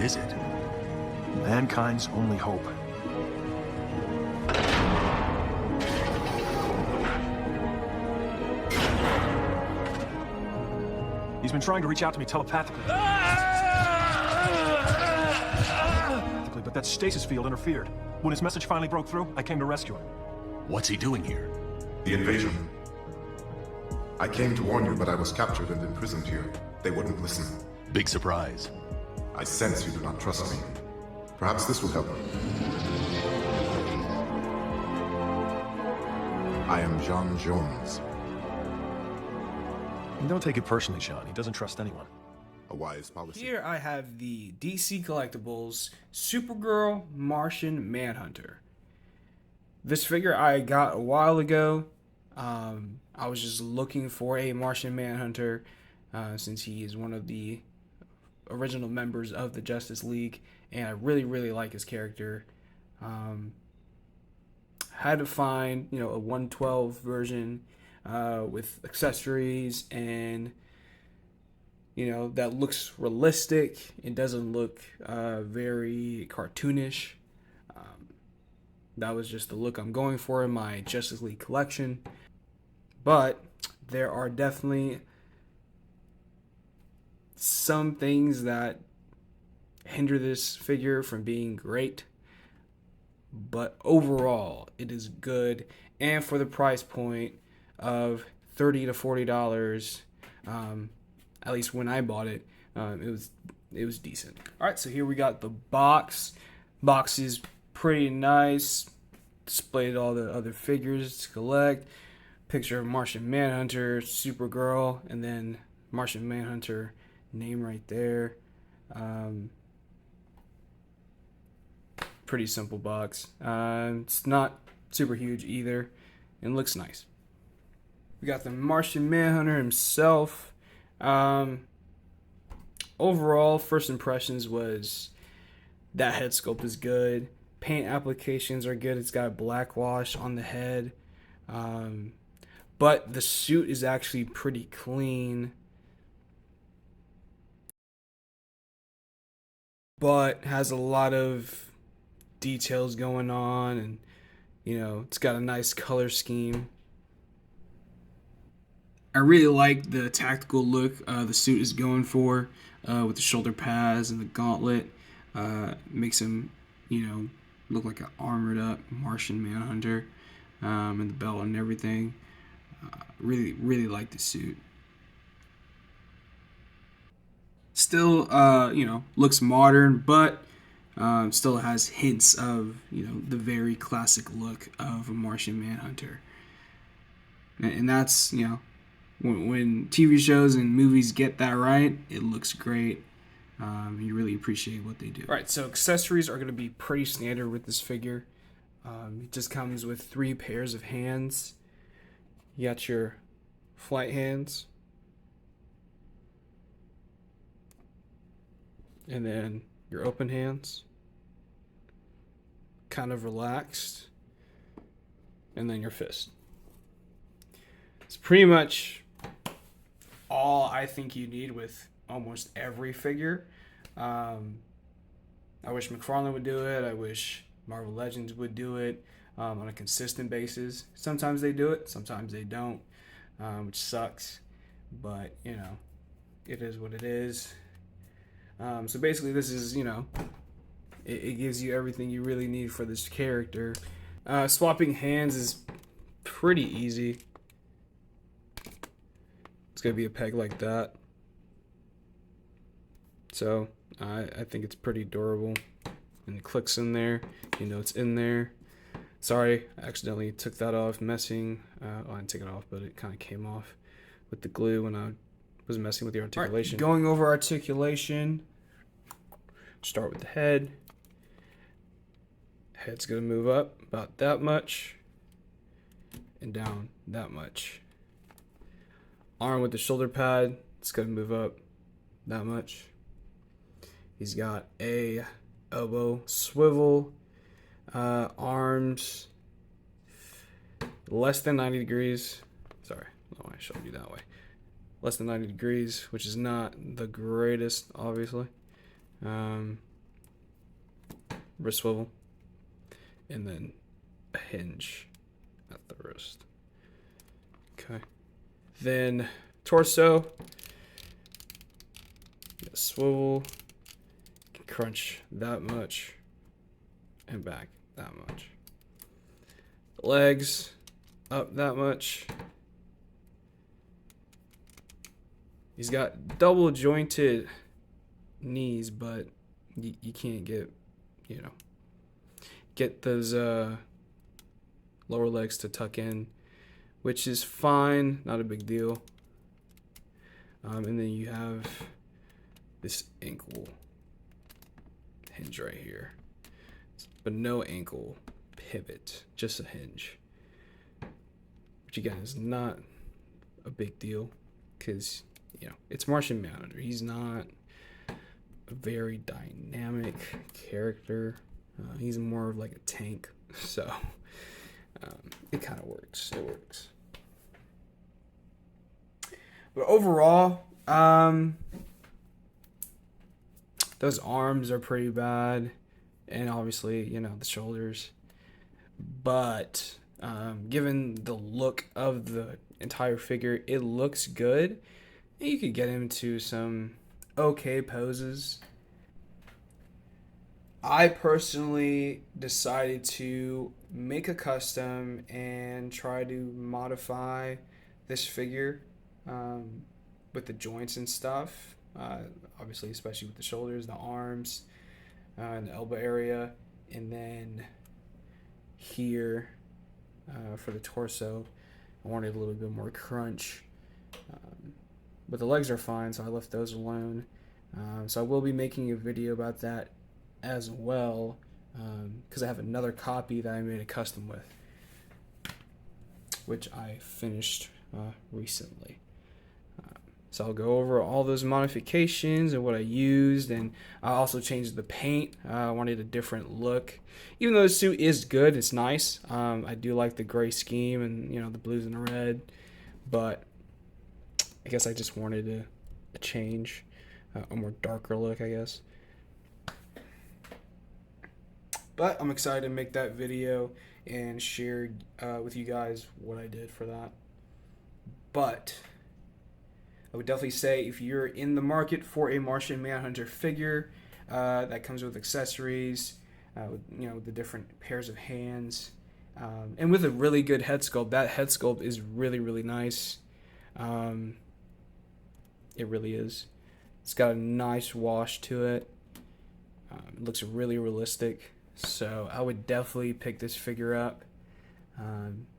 is it? Mankind's only hope. He's been trying to reach out to me telepathically. But that stasis field interfered. When his message finally broke through, I came to rescue him. What's he doing here? The invasion. I came to warn you, but I was captured and imprisoned here. They wouldn't listen. Big surprise. I sense you do not trust me. Perhaps this will help. I am John Jones. And don't take it personally, Sean. He doesn't trust anyone. A wise policy. Here I have the DC Collectibles Supergirl Martian Manhunter. This figure I got a while ago. I was just looking for a Martian Manhunter since he is one of the original members of the Justice League, and I really like his character. Had to find a 112 version with accessories and that looks realistic. It doesn't look very cartoonish. That was just the look I'm going for in my Justice League collection. But there are definitely some things that hinder this figure from being great. But overall, it is good. And for the price point of $30 to $40, at least when I bought it, it was decent. All right, so here we got the box. Box is pretty nice. Displayed all the other figures to collect. Picture of Martian Manhunter, Supergirl, and then Martian Manhunter name right there. Pretty simple box. It's not super huge either, and looks nice. We got the Martian Manhunter himself. Overall, first impressions was that head sculpt is good. Paint applications are good. It's got black wash on the head. But the suit is actually pretty clean. But has a lot of details going on, and it's got a nice color scheme. I really like the tactical look the suit is going for with the shoulder pads and the gauntlet. Makes him, look like an armored up Martian Manhunter, and the belt and everything. Really like the suit. Still, looks modern, but still has hints of, the very classic look of a Martian Manhunter. And that's, when TV shows and movies get that right, it looks great. You really appreciate what they do. All right, so accessories are going to be pretty standard with this figure. It just comes with 3 pairs of hands. You got your flight hands. And then your open hands. Kind of relaxed. And then your fist. It's pretty much all I think you need with almost every figure. I wish McFarlane would do it. I wish Marvel Legends would do it on a consistent basis. Sometimes they do it, sometimes they don't, which sucks. But, it is what it is. So basically this is, it gives you everything you really need for this character. Swapping hands is pretty easy. It's going to be a peg like that. So I think it's pretty durable. And it clicks in there. It's in there. Sorry, I accidentally took that off messing. I didn't take it off, but it kind of came off with the glue when I was messing with the articulation. Right, going over articulation. Start with the head. Head's going to move up about that much. And down that much. Arm with the shoulder pad. It's going to move up that much. He's got a elbow swivel. Arms less than 90 degrees. Sorry, oh, I showed you that way. Less than 90 degrees, which is not the greatest, obviously. wrist swivel, and then a hinge at the wrist. Okay. Then torso, swivel, crunch that much, and back that much. Legs up that much. He's got double jointed knees, but you can't get, get those lower legs to tuck in, which is fine, not a big deal. And then you have this ankle hinge right here, but no ankle pivot, just a hinge, which again is not a big deal because it's Martian Manhunter. He's not a very dynamic character. He's more of like a tank, so it kind of works. It works. But overall, those arms are pretty bad, and obviously, the shoulders. But given the look of the entire figure, it looks good. And you could get him to some okay poses. I personally decided to make a custom and try to modify this figure with the joints and stuff. Obviously, especially with the shoulders, the arms, and the elbow area. And then here for the torso, I wanted a little bit more crunch. But the legs are fine, so I left those alone. So I will be making a video about that as well, because I have another copy that I made a custom with, which I finished recently. So I'll go over all those modifications and what I used, and I also changed the paint. I wanted a different look. Even though the suit is good, it's nice. I do like the gray scheme and the blues and the red, but I guess I just wanted a change, a more darker look, I guess. But I'm excited to make that video and share with you guys what I did for that. But I would definitely say if you're in the market for a Martian Manhunter figure that comes with accessories, with the different pairs of hands, and with a really good head sculpt, that head sculpt is really, really nice. It really is. It's got a nice wash to it. It looks really realistic. So I would definitely pick this figure up.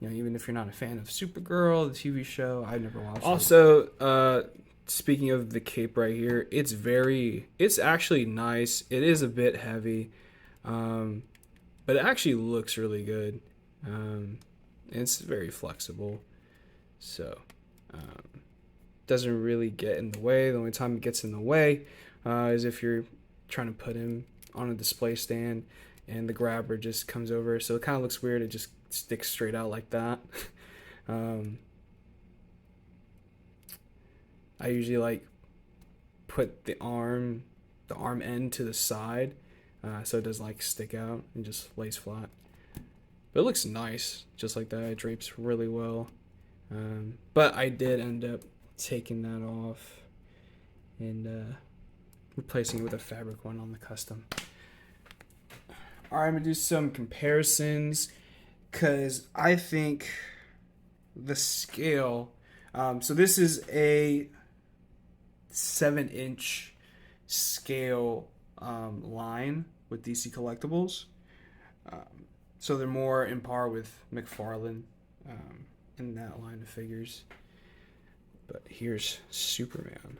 Even if you're not a fan of Supergirl, the TV show, I've never watched it. Also, speaking of the cape right here, it's actually nice. It is a bit heavy, but it actually looks really good. It's very flexible. So, doesn't really get in the way. The only time it gets in the way is if you're trying to put him on a display stand and the grabber just comes over. So it kind of looks weird. It just sticks straight out like that. I usually put the arm end to the side so it doesn't stick out and just lays flat. But it looks nice just like that. It drapes really well. But I did end up taking that off and replacing it with a fabric one on the custom. Alright, I'm going to do some comparisons because I think the scale, so this is a 7-inch scale line with DC Collectibles. So they're more in par with McFarlane in that line of figures. But here's Superman.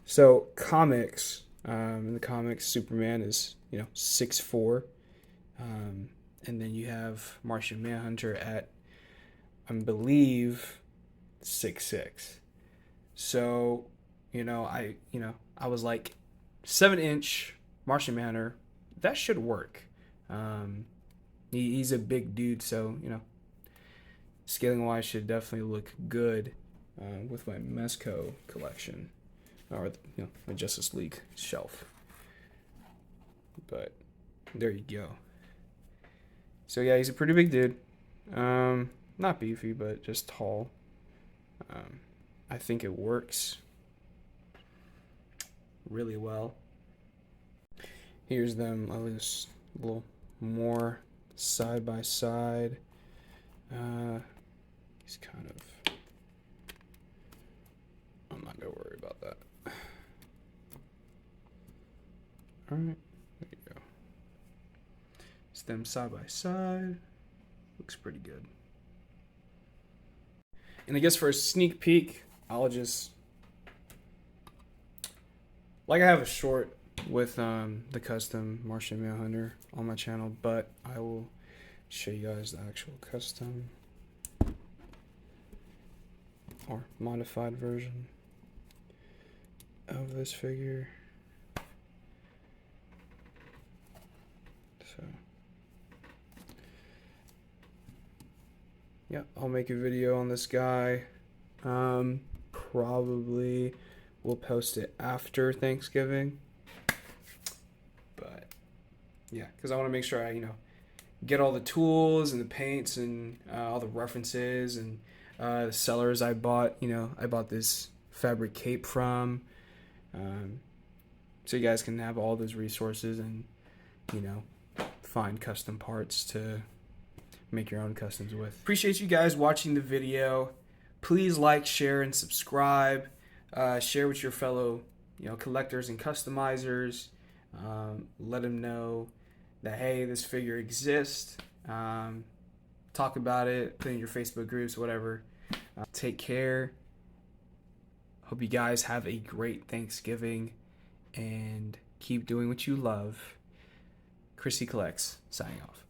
So comics, in the comics, Superman is 6'4", and then you have Martian Manhunter at, I believe, 6'6". So I was like 7-inch Martian Manhunter, that should work. He's a big dude, so scaling wise should definitely look good with my Mezco collection, or my Justice League shelf. But There you go. So yeah, he's a pretty big dude. Not beefy, but just tall. I think it works really well. Here's them at least a little more side by side. He's kind of... I'm not gonna worry about that. Alright, there you go. It's them side by side. Looks pretty good. And I guess for a sneak peek, I'll just... Like I have a short with the custom Martian Manhunter on my channel, but I will show you guys the actual custom or modified version of this figure. So yeah, I'll make a video on this guy. Probably we'll post it after Thanksgiving. But yeah, because I want to make sure I, get all the tools and the paints and all the references and the sellers I bought. I bought this fabric cape from. So you guys can have all those resources and, find custom parts to make your own customs with. Appreciate you guys watching the video. Please like, share, and subscribe. Share with your fellow, collectors and customizers. Let them know that, hey, this figure exists. Talk about it. Put it in your Facebook groups, whatever. Take care. Hope you guys have a great Thanksgiving and keep doing what you love. Chrissy Collects, signing off.